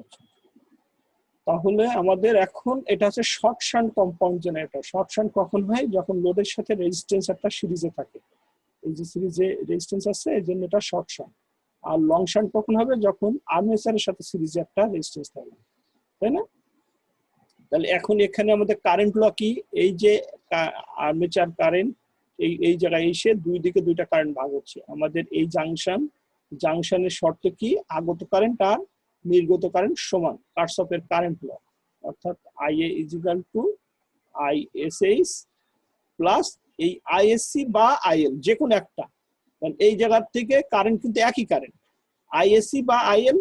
আচ্ছা, তাহলে আমাদের এখন এটা হচ্ছে short shunt compound generator. Short shunt কখন হয়? যখন লোডের সাথে রেজিস্ট্যান্স একটা সিরিজে থাকে। এই যে সিরিজে রেজিস্ট্যান্স আছে এই জন্য এটা শর্ট শান্ট। আর লং শান্ট কখন হবে? যখন আর্মেচারের সাথে সিরিজে একটা রেজিস্ট্যান্স থাকবে, তাই না? তাহলে এখন এখানে আমাদের কারেন্ট ল কি? এই যে আর্মেচার কারেন্ট এই জায়গায় এসে দুই দিকে দুইটা কারেন্ট ভাগ হচ্ছে। আমাদের এই জাংশনের শর্ত কি? আগত কারেন্ট আর নির্গত কারেন্ট সমান, কার্শফের কারেন্ট ল। অর্থাৎ IA is equal to ISH plus এই ISC বা IL যে কোনো একটা। এই জায়গার থেকে কারেন্ট কিন্তু একই কারেন্ট, ISC বা IL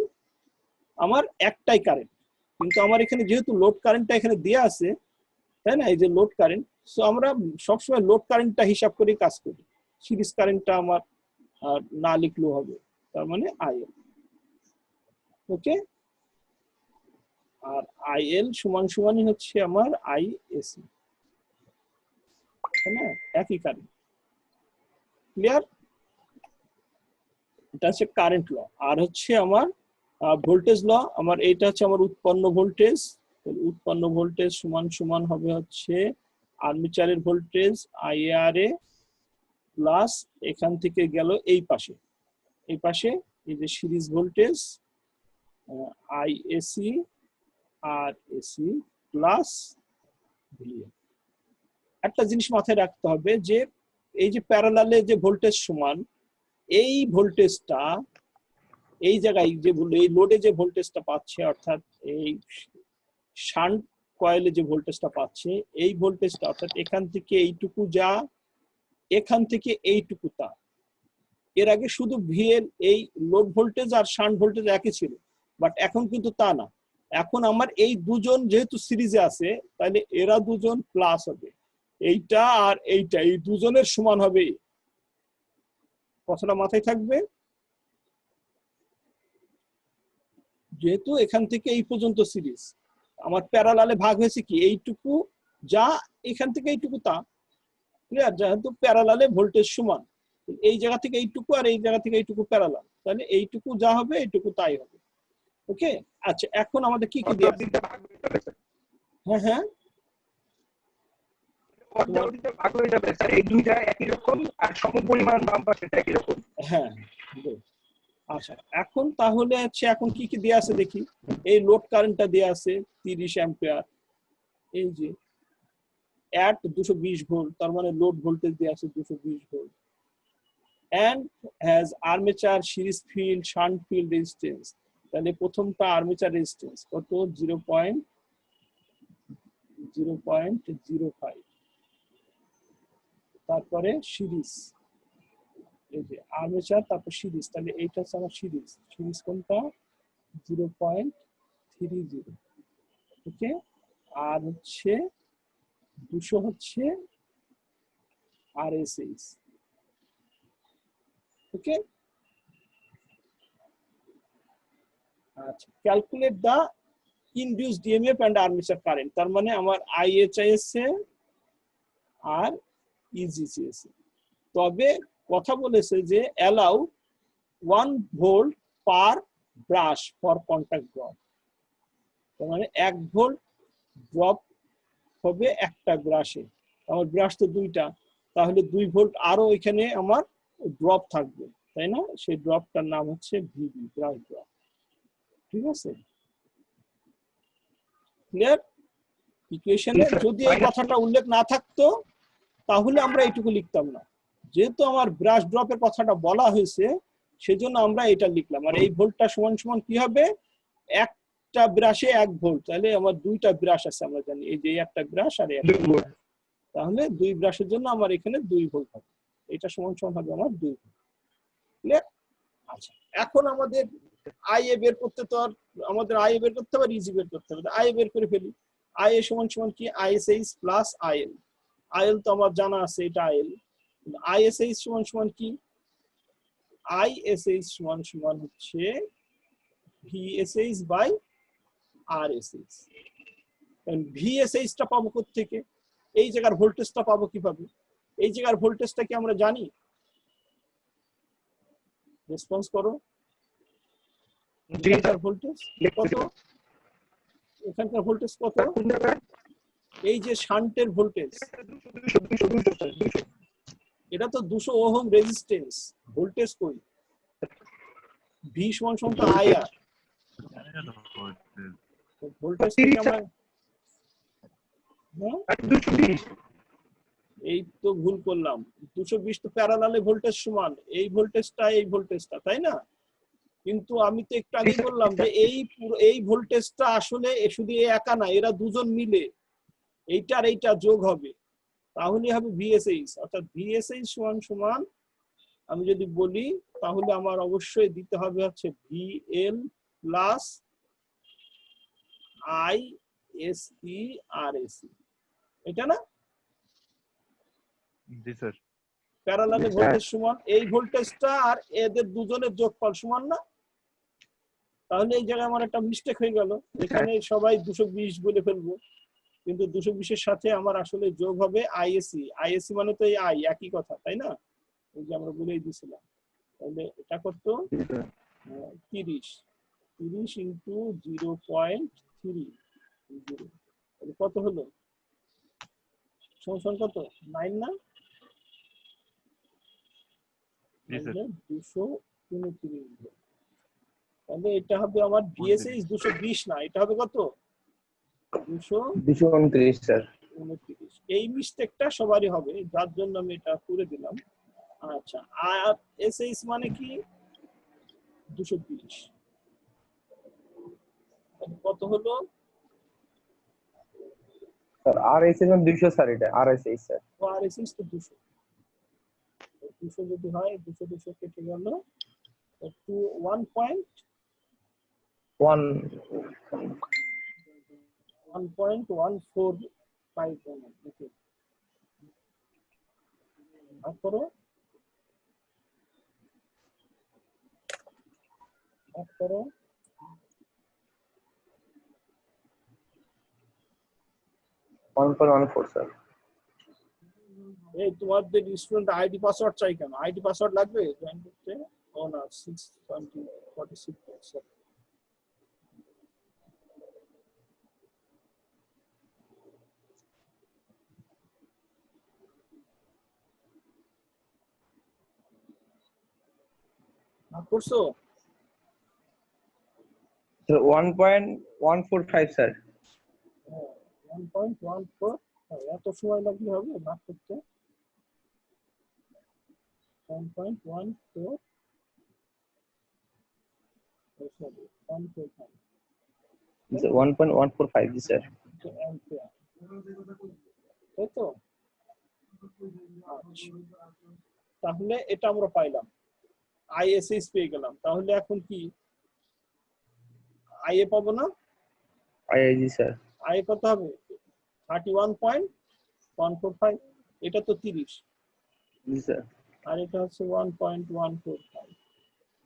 আমার একটাই কারেন্ট, কিন্তু আমার এখানে যেহেতু লোড কারেন্টটা এখানে দেওয়া আছে, তাই না? এই যে লোড কারেন্ট, সো আমরা সবসময় লোড কারেন্টটা হিসাব করে কাজ করি, সিরিজ কারেন্টটা আমার না লিখলেও হবে, তার মানে IL। ওকে, আর IL সমান সমানই হচ্ছে আমার ISC, তাই না? একই কারেন্ট। ক্লিয়ার? এটা হচ্ছে কারেন্ট ল। আর হচ্ছে আমার ভোল্টেজ ল। আমার এইটা হচ্ছে আমার উৎপন্ন ভোল্টেজ। উৎপন্ন ভোল্টেজ সমান সমান হবে হচ্ছে আর্মেচারের ভোল্টেজ IARA প্লাস এখান থেকে গেল এই পাশে এই যে সিরিজ ভোল্টেজ IAC আর AC প্লাস VA। একটা জিনিস মাথায় রাখতে হবে যে এই যে প্যারালালে যে ভোল্টেজ সমান, এই ভোল্টেজটা এই জায়গায় যে এই লোডে যে ভোল্টেজটা পাচ্ছে, অর্থাৎ এই শান্ট কয়েলে যে ভোল্টেজটা পাচ্ছে, এই ভোল্টেজটা অর্থাৎ এখান থেকে এইটুকু যা, এখান থেকে এইটুকু তা। এর আগে শুধু VL এই লোড ভোল্টেজ আর শান্ট ভোল্টেজ একই ছিল, বাট এখন কিন্তু তা না। এখন আমার এই দুজন যেহেতু সিরিজে আছে, তাহলে এরা দুজন প্লাস হবে, এইটা আর এইটা, এই দুজনের সমান হবে। কথাটা মাথায় থাকবে। যেহেতু এখান থেকে এই পর্যন্ত সিরিজ, আমার প্যারালালে ভাগ হয়েছে কি এইটুকু যা, এখান থেকে এইটুকু তা। ক্লিয়ার? যেহেতু প্যারালালে ভোল্টেজ সমান, এই জায়গা থেকে এইটুকু আর এই জায়গা থেকে এইটুকু প্যারালাল, তাহলে এইটুকু যা হবে এইটুকু তাই হবে। ওকে, আচ্ছা, এখন আমাদের কি কি দিয়ে আছে? হ্যাঁ হ্যাঁ, ভাগ হয়ে যাবে স্যার, এই দুইটা একই রকম আর সমপরিমাণ বাম পাশেটা একই রকম। হ্যাঁ। আচ্ছা, এখন তাহলে হচ্ছে এখন কি কি দেয়া আছে দেখি। এই লোড কারেন্টটা দেয়া আছে 30 অ্যাম্পিয়ার, এই যে অ্যাট 220 ভোল্ট, তার মানে লোড ভোল্টেজ দেয়া আছে 220 volt, and has armature series field shunt field resistance। তাহলে প্রথমটা আর্মেচার রেজিস্ট্যান্স কত? 0.05। তারপরে সিরিজ, এই যে আর্মেচার তারপর সিরিজ, তাহলে এইটা হচ্ছে আমার সিরিজ কোনটা? 0.30। ওকে, আর হচ্ছে 200 হচ্ছে RSH। ওকে, আচ্ছা, calculate the induced EMF and armature current. তার মানে আমার IHIS আর EGCS। তবে কথা বলেছে যে allow 1 volt per brush for contact drop. তার মানে 1 ভোল্ট ড্রপ হবে একটা ব্রাশে। আমার ব্রাশ তো দুইটা, তাহলে 2 ভোল্ট আরো এখানে আমার ড্রপ থাকবে, তাই না? সেই ড্রপটার নাম হচ্ছে VB, ব্রাশ ড্রপ। ঠিক আছে? ক্লিয়ার? ইকুয়েশনে যদি এই কথাটা উল্লেখ না থাকতো তাহলে আমরা এইটুকু লিখতাম না। যেহেতু আমার ব্রাশ ড্রপের কথাটা বলা হয়েছে, সেজন্য আমরা এটা লিখলাম। আর এই ভোল্টটা সমান সমান কি হবে? একটা ব্রাশে 1 ভোল্ট, তাহলে আমার দুইটা ব্রাশ আছে আমরা জানি, এই যে একটা ব্রাশ আর একটা, তাহলে 2 ব্রাশের জন্য আমার এখানে 2 ভোল্ট হবে। এটা সমান সমান হবে আমার 2 ভোল্ট। ক্লিয়ার? আচ্ছা, এখন আমাদের IA বের করতে তো আর আমাদের IA বের করতে হবে, ইজি বের করতে হবে। IA বের করে ফেলি। IA সমান সমান কি? ISH plus IL। IL তো আমার জানা আছে, এটা IL। ISH সমান সমান কি? ISH সমান সমান হচ্ছে VSH বাই RSH। VSH টা পাবো কোত্থেকে? এই জায়গার ভোল্টেজটা পাবো কিভাবে? এই জায়গার ভোল্টেজটা কি আমরা জানি? রেসপন্স করো। জি এখানকার ভোল্টেজ কত, এখানকার ভোল্টেজ কত, কোন জায়গায় এই যে শান্টের ভোল্টেজ 200 এটা তো 200 ওহম রেজিস্ট্যান্স, ভোল্টেজ কই, ভি সমান সমান তো আই আর, ভোল্টেজ থেকে আমরা হ্যাঁ 220 এই তো ভুল করলাম, 220 তো প্যারালালে ভোল্টেজ সমান, এই ভোল্টেজটা তাই না, কিন্তু আমি তো একটু আগে বললাম যে এই পুরো এই ভোল্টেজটা আসলে শুধু একা না, এরা দুজন মিলে এইটা আর এইটা যোগ হবে, তাহলে হবে ভিএসএইচ, অর্থাৎ ভিএসএইচ সমান সমান আমি যদি বলি তাহলে আমার অবশ্যই দিতে হবে হচ্ছে VL plus I S E R AC, এটা না জি স্যার। প্যারালালে ভোল্টেজ সমান, এই ভোল্টেজটা আর এদের দুজনের যোগফল সমান না, তাহলে এই জায়গায় আমার একটা মিস্টেক হয়ে গেল, এখানে সবাই 220 বলে ফেলবো, কিন্তু 220 এর সাথে আমার আসলে যোগ হবে আইএসসি মানে তো এই আই একই কথা তাই না, এই যে আমরা বলেই দিয়েছিলাম, তাহলে এটা কত 30 ইন্টু 0.30 কত হলো সমান কত 9 না, জি স্যার। 229, তাহলে এটা হবে আমার ভিএসএইচ 220 না, এটা হবে কত 229 স্যার। 229, এই মিস্টেকটা সবারই হবে, যার জন্য আমি এটা করে দিলাম। আচ্ছা, আর এসএইচ মানে কি 220, কত হলো স্যার আরএসএস 200 স্যার, এটা আরএসএস স্যার। আর এসএইচ তো 200 যদি হয় 200 কেটে গেল, 1.145 ভাগ করো 1.14 স্যার। এই তোমাদের স্টুডেন্ট আইডি পাসওয়ার্ড চাই কেন, আইডি পাসওয়ার্ড লাগবে জয়েন করতে, ও না 646 ভাগ করছো, স্যার 1.145 স্যার। 1.14, এত সময় লাগলে হবে ভাগ করতে, 1.14 সরি 1.5 স্যার 1.145 জি স্যার। অ্যাম্পিয়ার, তাই তো? আচ্ছা, তাহলে এটা আমরা পাইলাম, আইএসএইচ পেয়ে গেলাম, তাহলে এখন কি আইএ পাবো না, জি স্যার। আইএ কত হবে 31.145, এটা তো 30, জি স্যার। আর এটা হচ্ছে 1.145,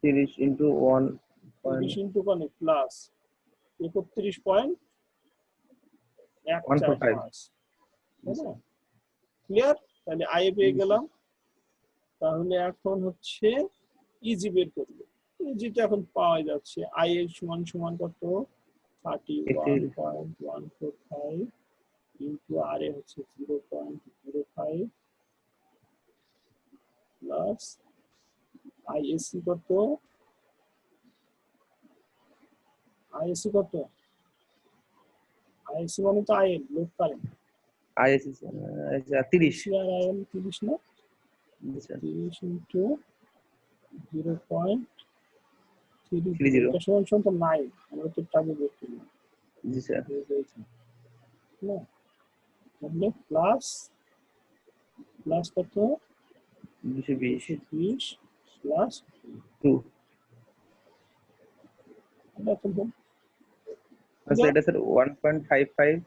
30 ইনটু 1 30 ইন্টু কোনে প্লাস 31.145, ক্লিয়ার? তাহলে আইএ পেয়ে গেলাম, তাহলে এখন হচ্ছে ইজি বের করবো, ইজিটা এখন পাওয়া যাচ্ছে, আই এর সমান সমান কত 31.145 ইন্টু আর এ হচ্ছে 0.05 প্লাস আইএসসি কত, আইএসসি কত, আইএসসি মানে তো আইএল লোড কারেন্ট, আইএসএস 30 আর আইএল 30 না, জি স্যার। 30 ইন্টু 0.30, 30 এটা সমান সমান তো 9, আমরা তো টাইমে বের করলাম, জি স্যার। না তাহলে প্লাস প্লাস কত 220 প্লাস 2 এটা তো আচ্ছা, এটা স্যার 1.55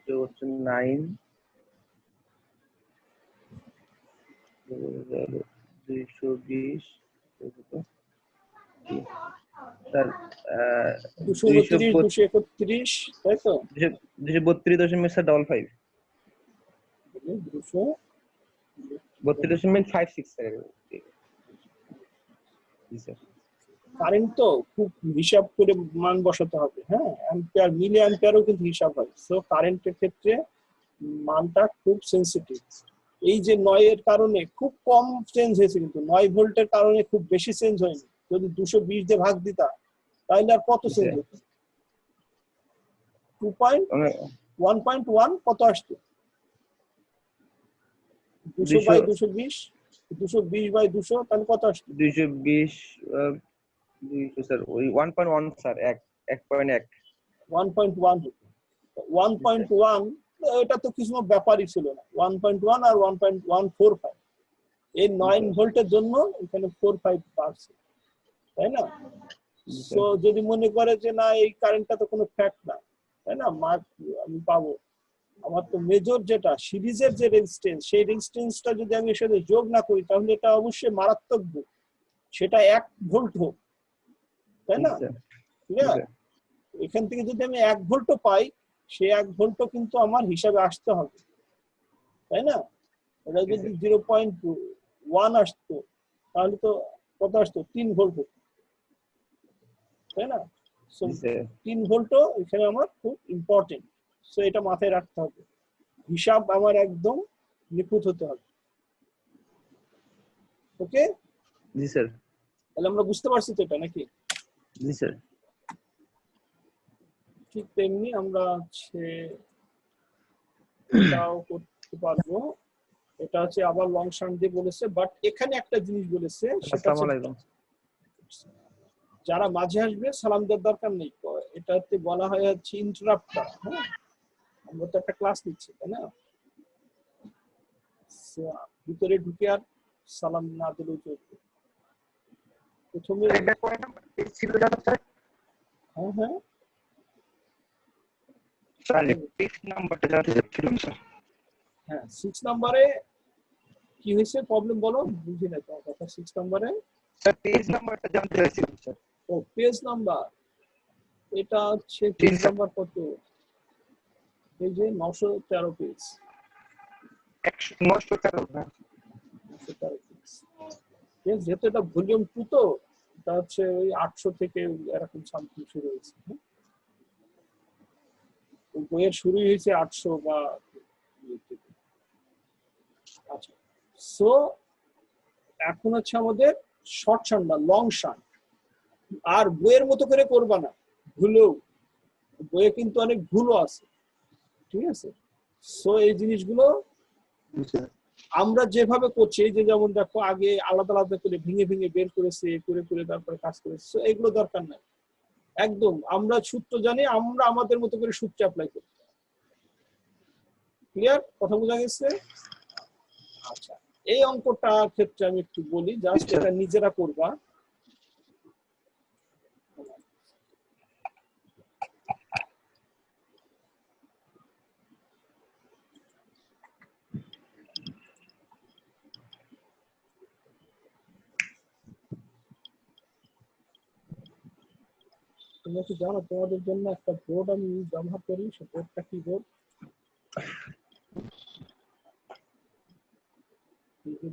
তো হচ্ছে 9 220 স্যার 232 231, তাই তো 232.55 32.56 স্যার। জি স্যার। কারেন্ট তো খুব হিসাব করে মান বসাতে হবে, হ্যাঁ, অ্যাম্পিয়ার মিলি অ্যাম্পিয়ারও কিন্তু হিসাব হয়। সো কারেন্টের ক্ষেত্রে মানটা খুব সেনসিটিভ। এই যে 9 এর কারণে খুব কম চেঞ্জ হয়েছে, কিন্তু 9 ভোল্টের কারণে খুব বেশি চেঞ্জ হয়নি। যদি 220 দিয়ে ভাগ দিতা তাহলে আর কত চেঞ্জ হতো? 1.1 কত আসতো? 200 বাই 220, 220 বাই 200 তাহলে কত আসতো? 220 200 স্যার ওই 1.1 স্যার 1.1 1.1 হতো। 1.1 এটা তো কিছু ব্যাপারই ছিল না। 1.1 আর 1.145 এই 9 ভোল্টের জন্য এখানে 45 পারছে, তাই না? সো যদি মনে করে যে না এই কারেন্টটা তো কোনো ফ্যাক্ট না, তাই না, মার্ক আমি পাবো, আমার তো মেজর যেটা সিরিজের যে রেজিস্ট্যান্স, সেই রেজিস্ট্যান্সটা যদি আমি এর সাথে যোগ না করি তাহলে এটা অবশ্যই মারাত্মক ভুল, সেটা 1 ভোল্ট হোক, তাই না? ক্লিয়ার? এখান থেকে যদি আমি 1 ভোল্টও পাই, সেই 1 ভোল্টও কিন্তু আমার হিসাবে আসতে হবে, তাই না? এটা যদি 0.1 আসতো তাহলে তো কত আসতো? 3 ভোল্ট, তাই না? সো 3 ভোল্টও এখানে আমার খুব ইম্পর্টেন্ট। সো এটা মাথায় রাখতে হবে, হিসাব আমার একদম নিখুঁত হতে হবে। ওকে, জি স্যার। তাহলে আমরা বুঝতে পারছি তো এটা নাকি? জি স্যার। ঠিক তেমনি আমরা এটাও করতে পারবো। এটা হচ্ছে আবার লং শান্ট দিয়ে বলেছে, বাট এখানে একটা জিনিস বলেছে, সেটা আসসালামু আলাইকুম। যারা মাঝে আসবে সালাম দেওয়ার দরকার নেই, এটাতে বলা হয় হচ্ছে ইন্টারাপ্ট করা। হ্যাঁ, আমরা তো একটা ক্লাস নিচ্ছি, তাই না? ভিতরে ঢুকে আর সালাম না দিলেও চলবে। প্রথমে এটা কয় নাম্বার পেজ ছিল জানো স্যার? হ্যাঁ হ্যাঁ স্যার পেজ নাম্বারটা জানতে চাচ্ছিলাম স্যার। হ্যাঁ 6 নম্বরে কি হয়েছে প্রবলেম বলো, বুঝি না তোমার কথা। 6 নম্বরে স্যার পেজ নাম্বারটা জানতে চাইছিলাম স্যার। ও পেজ নাম্বার, এটা হচ্ছে পেজ নাম্বার কত? এই যে 913 পেজ। 913 না 913 পেজ। যেহেতু এটা ভলিউম 2 তো এটা হচ্ছে ওই 800 থেকে এরকম সামথিং শুরু হয়েছে। বইয়ের শুরুই হয়েছে 800 বা। আচ্ছা, সো এখন হচ্ছে আমাদের শর্ট শান্ট বা লং শান্ট। আর বইয়ের মতো করে করবা না, ভুলেও। বইয়ে কিন্তু অনেক ভুলও আছে, ঠিক আছে? সো এই জিনিসগুলো আমরা যেভাবে করছি, এই যে যেমন দেখো আগে আলাদা আলাদা করে ভেঙে ভেঙে বের করেছে, করে করে তারপরে কাজ করেছে, সো এগুলো দরকার নাই। একদম আমরা সূত্র জানি, আমরা আমাদের মতো করে সূত্র অ্যাপ্লাই করি। ক্লিয়ার? কথা বোঝা গেছে? আচ্ছা, এই অঙ্কটা ক্ষেত্রে আমি একটু বলি, জাস্ট এটা নিজেরা করবা। তোমরা কি জানো তোমাদের জন্য একটা বোর্ড আমি ব্যবহার করি, সে বোর্ডটা কি বোর্ড?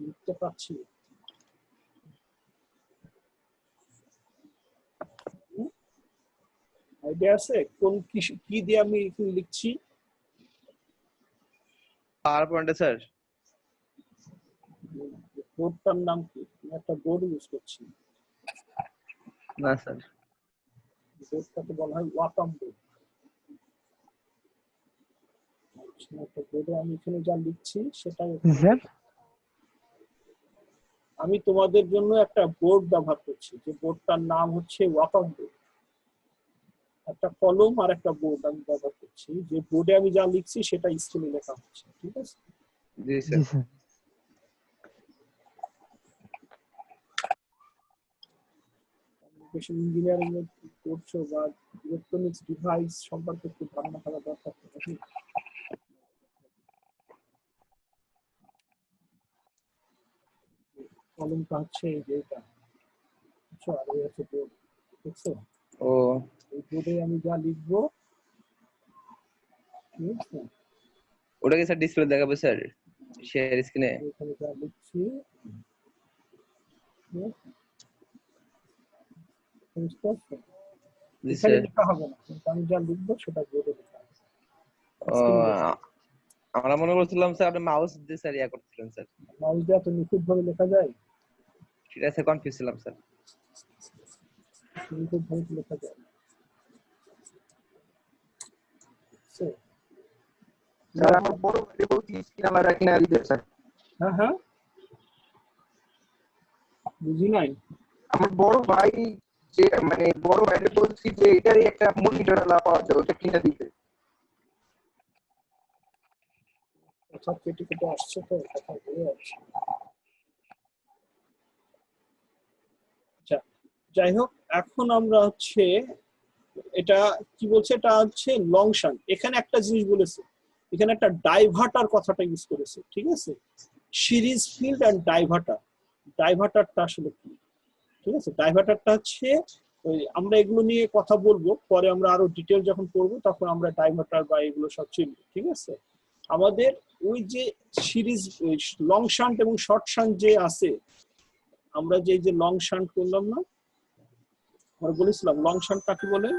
লিখতে পাচ্ছি, আইডিয়া আছে কোন কি দিয়ে আমি লিখছি? পাওয়ার পয়েন্টে স্যার। বোর্ডটার নাম কি? একটা বোর্ড ইউজ করছি, না স্যার। বোর্ডটাকে বলা হয় ওয়াকাম বোর্ড। একটা বোর্ডে আমি এখানে যা লিখছি সেটাই আমি তোমাদের জন্য একটা বোর্ড ব্যবহার করছি, যে বোর্ডটার নাম হচ্ছে ওয়াকাম বোর্ড। একটা কলম আর একটা বোর্ড আমি ব্যবহার করছি, যে বোর্ডে আমি যা লিখছি সেটা স্ক্রিনে লেখা হচ্ছে, ঠিক আছে? জি স্যার। কমিউনিকেশন ইঞ্জিনিয়ারিং এ করছো বা ইলেকট্রনিক্স ডিভাইস সম্পর্কে একটু ধারণা থাকা দরকার। কলমটা হচ্ছে এই যে এটা, বুঝছো? আর এই হচ্ছে বোর্ড, দেখছো? ও এই বোর্ডে আমি যা লিখবো, ঠিক আছে, ওটা কি স্যার ডিসপ্লে দেখাবে স্যার শেয়ার স্ক্রিনে? এখানে যা লিখছি, বুঝতে পারছো? জি এখানে স্যার। লেখা হবে না, কিন্তু আমি যা লিখবো সেটা বোর্ডে লেখা হবে। ও, আমরা মনে করছিলাম স্যার আপনি মাউস দিয়ে স্যার ইয়া করছিলেন স্যার। মাউস দিয়ে এত নিখুঁত ভাবে লেখা যায়? সেটা স্যার কনফিউজ ছিলাম স্যার। নিখুঁত ভাবে লেখা যায়। So, স্যার আমার বড় ভাইকে বলছি ক্যামেরা কিনা দিতে স্যার। হ্যাঁ হ্যাঁ, বুঝি নাই। আমার বড় ভাই যে মানে বড় ভাইকে বলছি যে এটারই একটা মনিটর পাওয়া যায়, ওটা কিনা দিতে। কথা কেটে কেটে আসছে তো, কথা বলে যাচ্ছে। আচ্ছা, যাই হোক, এখন আমরা হচ্ছে এটা কি বলছে, এটা হচ্ছে লং শান্ট। এখানে একটা জিনিস বলেছে, এখানে একটা ডাইভার্টার কথাটা ইউজ করেছে, ঠিক আছে? Series field and diverter. ডাইভার্টারটা আসলে কি? ঠিক আছে, ডাইভার্টারটা হচ্ছে ওই, আমরা এগুলো নিয়ে কথা বলবো পরে, আমরা আরো ডিটেল যখন পড়বো তখন আমরা ডাইভার্টার বা এগুলো সব চিনবো, ঠিক আছে? আমাদের ওই যে সিরিজ লং শান্ট এবং শর্ট শান্ট যে আছে, আমরা যে লং শান্ট করলাম না, আমরা বলেছিলাম লং শান্ট কাকে বলে?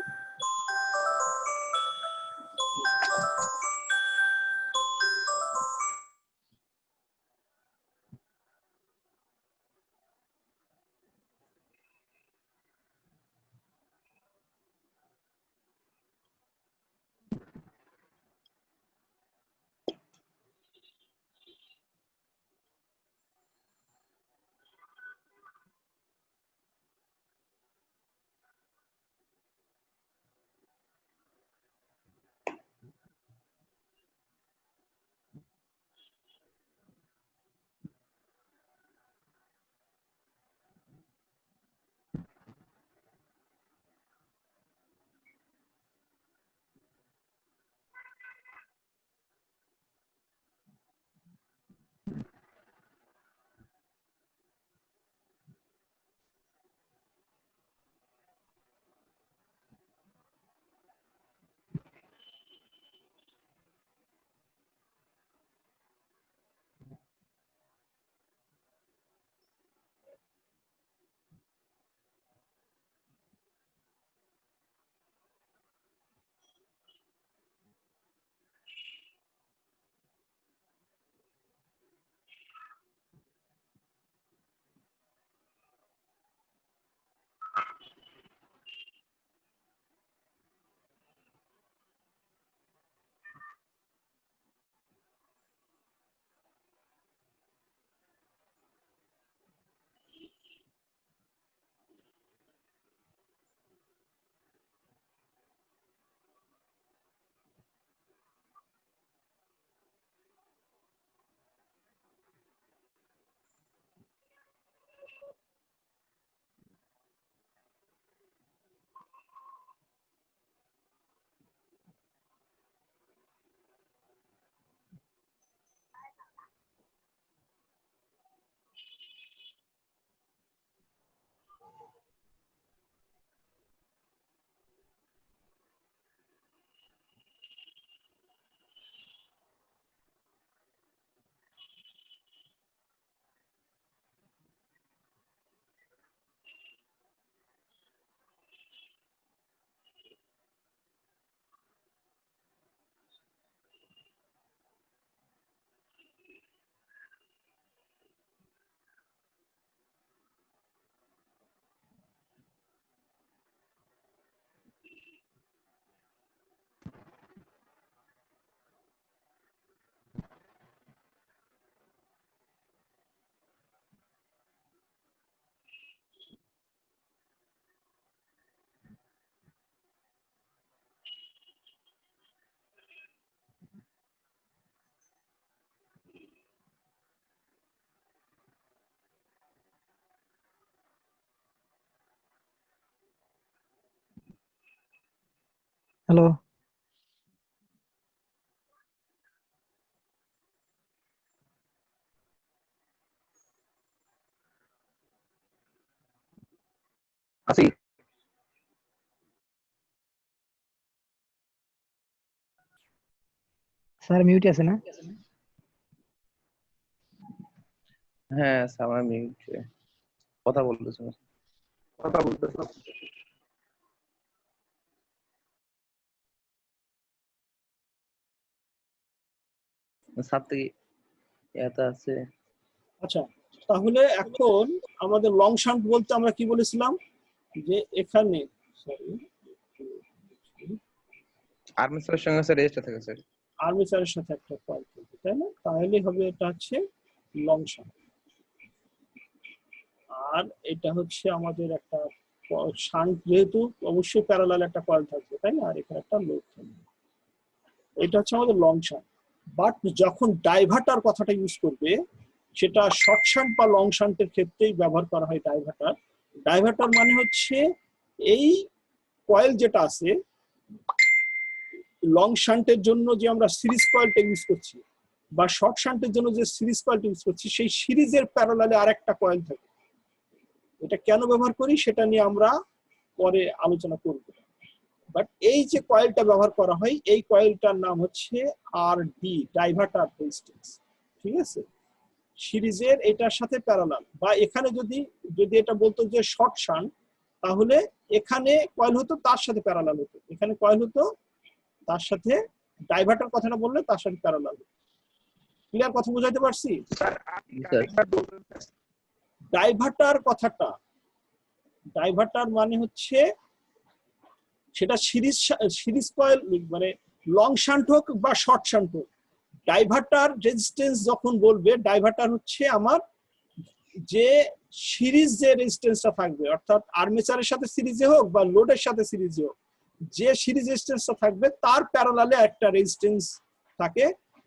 হ্যালো। আসি। স্যার মিউট আছে না? হ্যাঁ স্যার, আমার মিউট কথা বলতেছেন। কথা বলতেছিলাম। সাত থেকে এটা আছে। আচ্ছা, তাহলে এখন আমাদের লং শান্ট বলতে আমরা কি বলেছিলাম যে এখানে সরি আর্মেচারের সঙ্গে স্যার রেজিস্টার থাকে স্যার। আর্মেচারের সাথে একটা কয়েল থাকবে, তাই না? তাহলে হবে এটা হচ্ছে লং শান্ট। আর এটা হচ্ছে আমাদের একটা শান্ট, যেহেতু অবশ্যই প্যারালাল একটা কয়েল থাকবে, তাই না? আর এখানে একটা লোড থাকবে। এটা হচ্ছে আমাদের লং শান্ট। বাট যখন ডাইভার্টার কথাটা ইউজ করবে, সেটা শর্ট শান্ট বা লং শান্টের ক্ষেত্রেই ব্যবহার করা হয় ডাইভার্টার। ডাইভার্টার মানে হচ্ছে এই কয়েল যেটা আছে লং শান্টের জন্য যে আমরা সিরিজ কয়েলটা ইউজ করছি বা শর্ট শান্টের জন্য যে সিরিজ কয়েলটা ইউজ করছি, সেই সিরিজের প্যারালালে আরেকটা কয়েল থাকে। এটা কেন ব্যবহার করি সেটা নিয়ে আমরা পরে আলোচনা করব। বাট এই যে কয়েলটা ব্যবহার করা হয়, এই কয়েলটার নাম হচ্ছে আরডি, ডাইভার্টার রেজিস্ট্যান্স। ঠিক আছে, সিরিজের এটার সাথে প্যারালাল। বা এখানে যদি যদি এটা বলতো যে শর্ট শান্ট, তাহলে এখানে কয়েল হতো তার সাথে প্যারালাল হতো, এখানে কয়েল হতো তার সাথে, ডাইভার্টার কথাটা বললে তার সাথে প্যারালাল হতো। ক্লিয়ার কথা বুঝাইতে পারছি? ডাইভার্টার কথাটা, ডাইভার্টার মানে হচ্ছে সেটা সিরিজ কয়েল, মানে লং শান্ট হোক বা শর্ট শান্ট হোক, ডাইভার্টার রেজিস্ট্যান্স যখন বলবে, ডাইভার্টার হচ্ছে আমার যে সিরিজ যে রেজিস্ট্যান্সটা থাকবে, অর্থাৎ আর্মেচারের সাথে সিরিজে হোক বা লোডের সাথে সিরিজে হোক, যে সিরিজ রেজিস্ট্যান্সটা থাকবে তার প্যারালালে একটা রেজিস্ট্যান্স থাকে,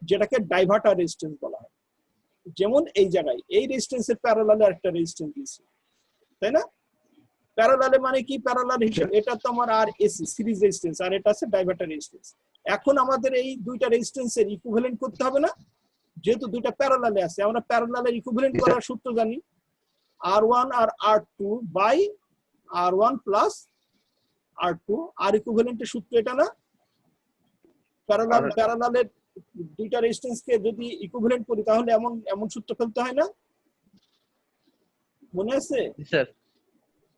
যেটাকে ডাইভার্টার রেজিস্ট্যান্স বলা হয়। যেমন এই জায়গায় এই রেজিস্ট্যান্সের প্যারালালে একটা রেজিস্ট্যান্স দিয়েছে, তাই না? প্যারালালে মানে কি? প্যারালাল হিসেবে এটা তো আমার আর এসি সিরিজ রেজিস্ট্যান্স, আর এটা আছে ডাইভার্টার রেজিস্ট্যান্স। এখন আমাদের এই দুইটা রেজিস্ট্যান্সের ইকুইভ্যালেন্ট করতে হবে না? যেহেতু দুইটা প্যারালালে আছে, আমরা প্যারালালের ইকুইভ্যালেন্ট করার সূত্র জানি, R1 R R2 by R1 plus R2। আর ইকুইভ্যালেন্টের সূত্র এটা না? প্যারালালের দুইটা রেজিস্ট্যান্সকে যদি ইকুইভ্যালেন্ট করি তাহলে এমন এমন সূত্র ফেলতে হয় না? মনে আছে? স্যার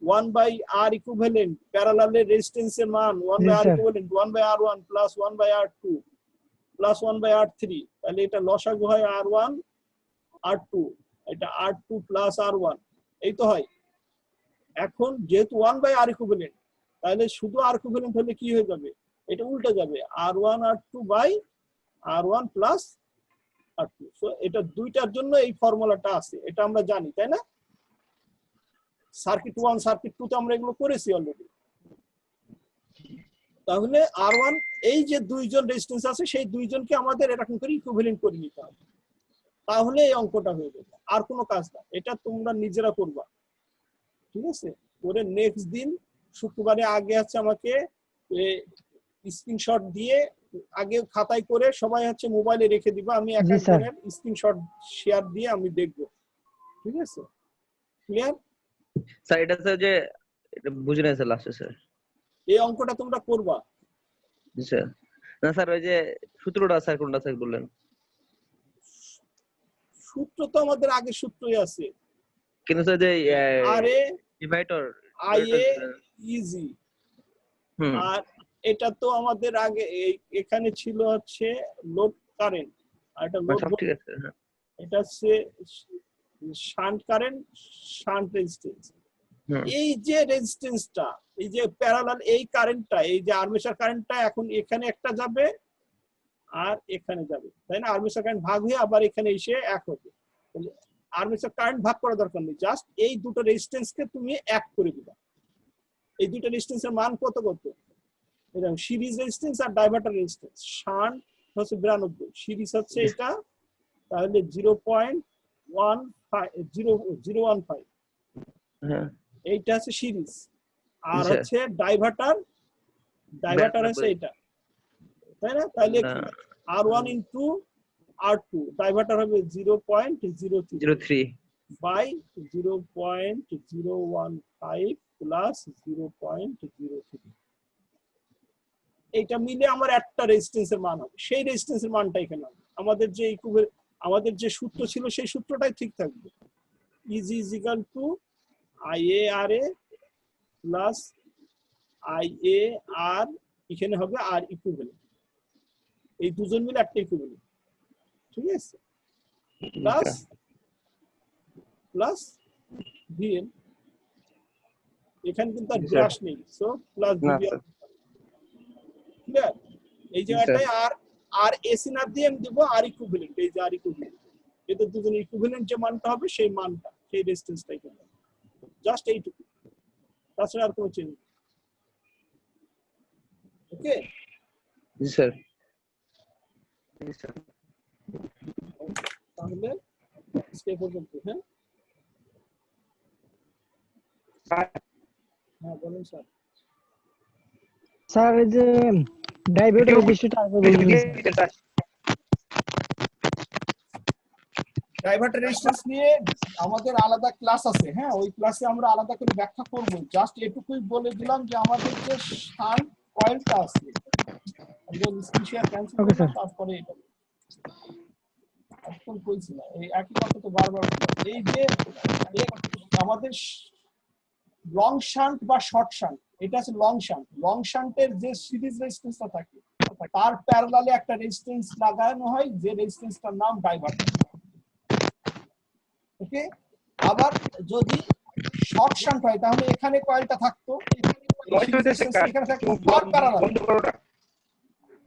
1 বাই R ইকুইভ্যালেন্ট, প্যারালালের রেজিস্ট্যান্সের মান 1 by R equivalent 1 by R1 plus 1 by R2 plus 1 by R3। তাহলে এটা লসাগু হয় R1 R2, এটা R2 প্লাস R1, এই তো হয়। এখন যেহেতু 1 বাই R ইকুইভ্যালেন্ট, তাহলে শুধু R ইকুইভ্যালেন্ট হলে কি হয়ে যাবে? এটা উল্টে যাবে, R1 R2 by R1 plus R2। So এটা দুইটার জন্য এই ফর্মুলাটা আছে, এটা আমরা জানি, তাই না? সার্কিট 1 সার্কিট 2 তে আমরা এগুলো করেছি অলরেডি। তাহলে R1, এই যে দুইজন রেজিস্ট্যান্স আছে, সেই দুইজনকে আমাদের এরকম করে ইকুইভ্যালেন্ট করে নিতে হবে, তাহলে এই অঙ্কটা হয়ে যাবে। আর কোনো কাজ না, এটা তোমরা নিজেরা করবা। ঠিক আছে, করে নেক্সট দিন শুক্রবারে আগে হচ্ছে আমাকে স্ক্রিনশট দিয়ে আগে খাতায় করে সবাই হচ্ছে মোবাইলে রেখে দিবা, আমি এক একজনের স্ক্রিনশট শেয়ার দিয়ে আমি দেখব। ঠিক আছে, ক্লিয়ার? স্যার এটা স্যার যে এটা বুঝে নাই স্যার লাস্টে স্যার। এই অঙ্কটা তোমরা করবা। জি স্যার। না স্যার ওই যে সূত্রটা স্যার কোনটা স্যার বললেন? সূত্র তো আমাদের আগের সূত্রই আছে, কিন্তু স্যার যে আরে ডিভাইডার আইএ ইজি। আর এটা তো আমাদের আগে এখানে ছিল হচ্ছে লোড কারেন্ট, আর এটা লোড, ঠিক আছে। এটা হচ্ছে শান্ট কারেন্ট, শান্ট রেজিস্ট্যান্স। এই যে রেজিস্ট্যান্সটা, এই যে প্যারালাল এই কারেন্টটা, এই যে আর্মেচার কারেন্টটা এখন এখানে একটা যাবে আর এখানে যাবে, তাই না? আর্মেচার কারেন্ট ভাগ হয়ে আবার এখানে এসে এক হবে। আর্মেচার কারেন্ট ভাগ করার দরকার নেই, জাস্ট এই দুটো রেজিস্ট্যান্সকে তুমি এক করে দিবা। এই দুটো রেজিস্ট্যান্সের মান কত কত? এরকম সিরিজ রেজিস্ট্যান্স আর ডাইভার্টার রেজিস্ট্যান্স। শান্ট হচ্ছে 92, সিরিজ হচ্ছে এটা, তাহলে 0.015। এইটা হচ্ছে সিরিজ। আর হচ্ছে ডাইভার্টার, ডাইভার্টার হচ্ছে এটা, তাই না? তাহলে R1 ইনটু R2, ডাইভার্টার হবে 0.03 বাই 0.015 প্লাস 0.03। এইটা মিলে আমার একটা রেজিস্ট্যান্সের মান হবে, সেই রেজিস্ট্যান্সের মানটা এখানে হবে। আমাদের যে আমাদের যে সূত্র ছিল সেই সূত্রটাই ঠিক থাকবে। Easy is equal two IARA plus IAR, এখানে হবে আর ইকুইভ্যালেন্ট, এই দুজন মিলে একটা ইকুইভ্যালেন্ট। ঠিক আছে, প্লাস ভিএন, এখানে কিন্তু আর ব্রাশ নেই, সো প্লাস ভিবিআর। ক্লিয়ার? এই জায়গাটায় আর এসি না দিয়ে আমি দিব আর ইকুইভ্যালেন্ট, এই যে আর ইকুইভ্যালেন্ট, এদের দুজনের ইকুইভ্যালেন্ট যে মানটা হবে সেই মানটা, সেই রেজিস্ট্যান্সটাই করবে, জাস্ট এইটুকু, তাছাড়া আর কোনো চেঞ্জ নেই। ওকে, জি স্যার। তাহলে আজকে এই পর্যন্ত। হ্যাঁ হ্যাঁ বলুন স্যার। স্যার এই যে ডাইভার্টার বিষয়টা আগে বলবেন স্যার। ডাইভার্টার রেজিস্ট্যান্স নিয়ে আমাদের আলাদা ক্লাস আছে, হ্যাঁ ওই ক্লাসে আমরা আলাদা করে ব্যাখ্যা করব। জাস্ট এটুকুই বলে দিলাম যে আমাদের যে শান্ট কয়েলটা আছে, একদম স্পেশাল ক্যান্সেল ওকে স্যার। তারপরে এটা একদম কইছি না, এই একই কথা তো বারবার বললাম। এই যে আমাদের লং শান্ট বা শর্ট শান্ট, এটা আছে লং শান্ট। লং শান্টের যে সিরিজ রেজিস্ট্যান্সটা থাকে তার প্যারালালে একটা রেজিস্ট্যান্স লাগানো হয়, যে রেজিস্ট্যান্সটার নাম ডাইভার্টার। ওকে, আবার যদি শর্ট শান্ট হয় তাহলে এখানে কয়েলটা থাকতো, এখানে থাকতো তার প্যারালাল।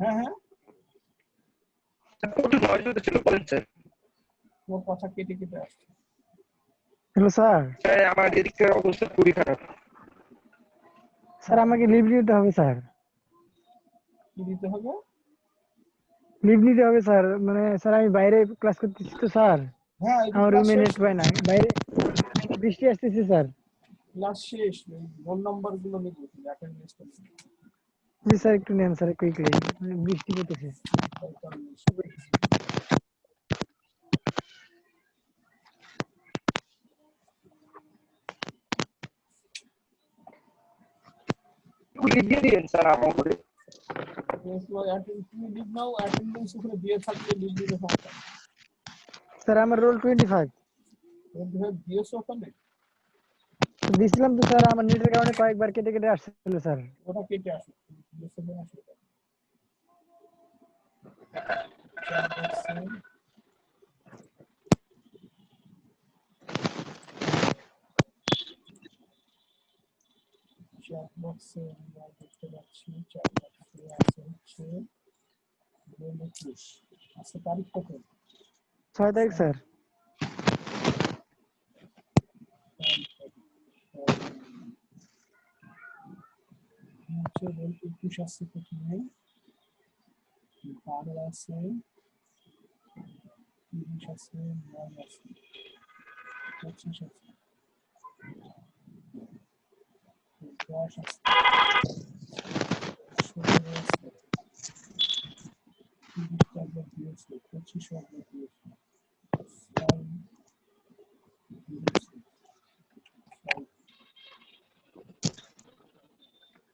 হ্যাঁ হ্যাঁ, তোমার কথা কেটে কেটে আসছে। Hello sir. আমার এদিকের অবস্থা খুবই খারাপ। স্যার আমাকে লিভ নিতে হবে স্যার। কি দিতে হবে? লিভ নিতে হবে স্যার, মানে স্যার আমি বাইরে ক্লাস করতেছি তো স্যার, হ্যাঁ এই আমার ক্লাস রুমে শেষ, নেট পাই না, বাইরে বৃষ্টি আসতেছে স্যার। ক্লাস শেষ, রোল নাম্বার গুলো নিবি, অ্যাটেন্ডেন্স করবি। জি স্যার একটু নেন স্যার কুইকলি, বৃষ্টি পড়তেছে। দিয়ে দিন স্যার আমাকে। তুমি লিভ নাও, অ্যাটেন্ডেন্স ওখানে দিয়ে থাকলে লিভ দিতে সমস্যা। স্যার আমার রোল 25 তুমি দিয়েছো ওখানে? দিছিলাম তো স্যার, আমার নেটের কারণে কয়েকবার কেটে কেটে আসছিল স্যার। ওটা কেটে আসো, দিয়েছো না আসো। চ্যাট বক্সে আমরা দেখতে পাচ্ছি, চ্যাট বক্সে আছে হচ্ছে 21 আজকে তারিখ কত? 6 তারিখ স্যার। হচ্ছে রোল 21 আছে, প্রথমে 12 আছে, 30 আছে, 9 আছে, 25 আছে, 10 আছে, 17 আছে, 30 টাকা দিয়েছে, 25 টাকা দিয়েছে, 5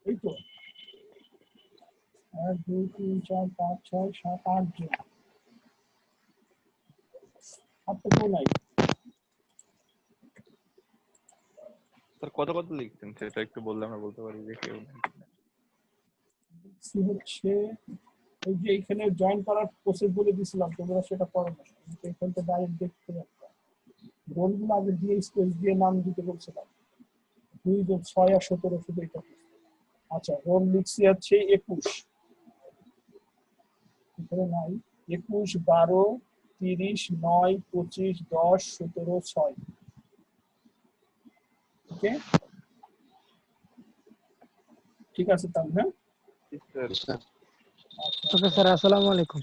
এই তো 1 2 3 4 5 6 7 8 জন, আর তো কেউ নাই। স্যার কত কত লিখছেন সেটা একটু বললে আমরা বলতে পারি যে কেউ নেই। সি হচ্ছে এই যে এখানে জয়েন করার প্রসেস বলে দিছিলাম, তোমরা সেটা করো না, কিন্তু এখান থেকে ডাইরেক্ট দেখতে পাচ্ছ রোলগুলো আগে দিয়ে স্পেস দিয়ে নাম দিতে বলছিলাম, 2 জন 6 আর 17 শুধু এটা। আচ্ছা রোল লিখছি হচ্ছে 21, এখানে নাই, 21 12 30 9 25 10 17 6। ওকে ঠিক আছে তাহলে। হ্যাঁ স্যার আচ্ছা ওকে স্যার, আসসালামু আলাইকুম।